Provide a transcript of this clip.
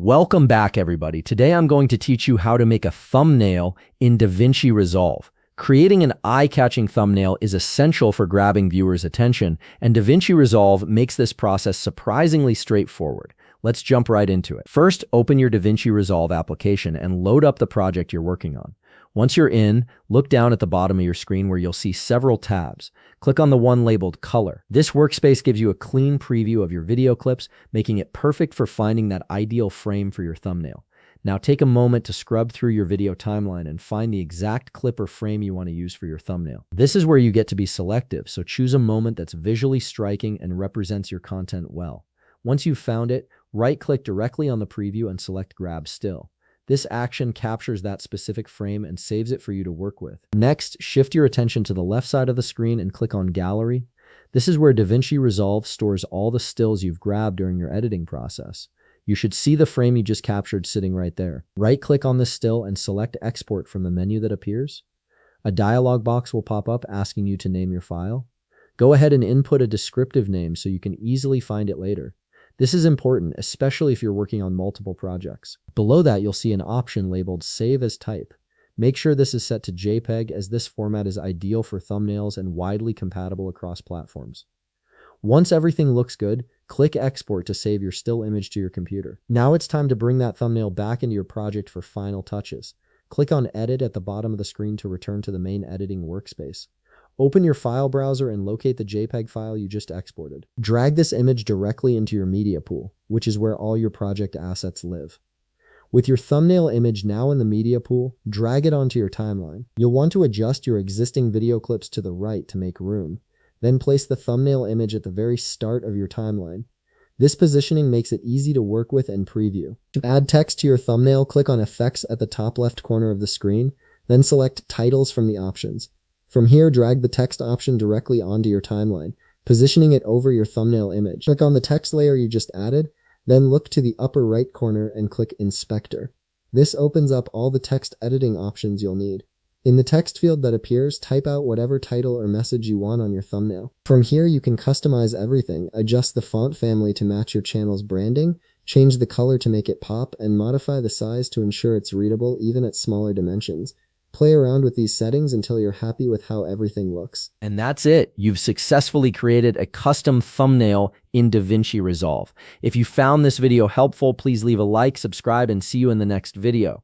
Welcome back, everybody. Today I'm going to teach you how to make a thumbnail in DaVinci Resolve. Creating an eye-catching thumbnail is essential for grabbing viewers' attention, and DaVinci Resolve makes this process surprisingly straightforward. Let's jump right into it. First, open your DaVinci Resolve application and load up the project you're working on. Once you're in, look down at the bottom of your screen where you'll see several tabs. Click on the one labeled Color. This workspace gives you a clean preview of your video clips, making it perfect for finding that ideal frame for your thumbnail. Now take a moment to scrub through your video timeline and find the exact clip or frame you want to use for your thumbnail. This is where you get to be selective, so choose a moment that's visually striking and represents your content well. Once you've found it, right-click directly on the preview and select Grab Still. This action captures that specific frame and saves it for you to work with. Next, shift your attention to the left side of the screen and click on Gallery. This is where DaVinci Resolve stores all the stills you've grabbed during your editing process. You should see the frame you just captured sitting right there. Right-click on this still and select Export from the menu that appears. A dialog box will pop up asking you to name your file. Go ahead and input a descriptive name so you can easily find it later. This is important, especially if you're working on multiple projects. Below that, you'll see an option labeled Save as Type. Make sure this is set to JPEG, as this format is ideal for thumbnails and widely compatible across platforms. Once everything looks good, click Export to save your still image to your computer. Now it's time to bring that thumbnail back into your project for final touches. Click on Edit at the bottom of the screen to return to the main editing workspace. Open your file browser and locate the JPEG file you just exported. Drag this image directly into your media pool, which is where all your project assets live. With your thumbnail image now in the media pool, drag it onto your timeline. You'll want to adjust your existing video clips to the right to make room. Then place the thumbnail image at the very start of your timeline. This positioning makes it easy to work with and preview. To add text to your thumbnail, click on Effects at the top left corner of the screen, then select Titles from the options. From here, drag the text option directly onto your timeline, positioning it over your thumbnail image. Click on the text layer you just added, then look to the upper right corner and click Inspector. This opens up all the text editing options you'll need. In the text field that appears, type out whatever title or message you want on your thumbnail. From here, you can customize everything, adjust the font family to match your channel's branding, change the color to make it pop, and modify the size to ensure it's readable even at smaller dimensions. Play around with these settings until you're happy with how everything looks. And that's it. You've successfully created a custom thumbnail in DaVinci Resolve. If you found this video helpful, please leave a like, subscribe, and see you in the next video.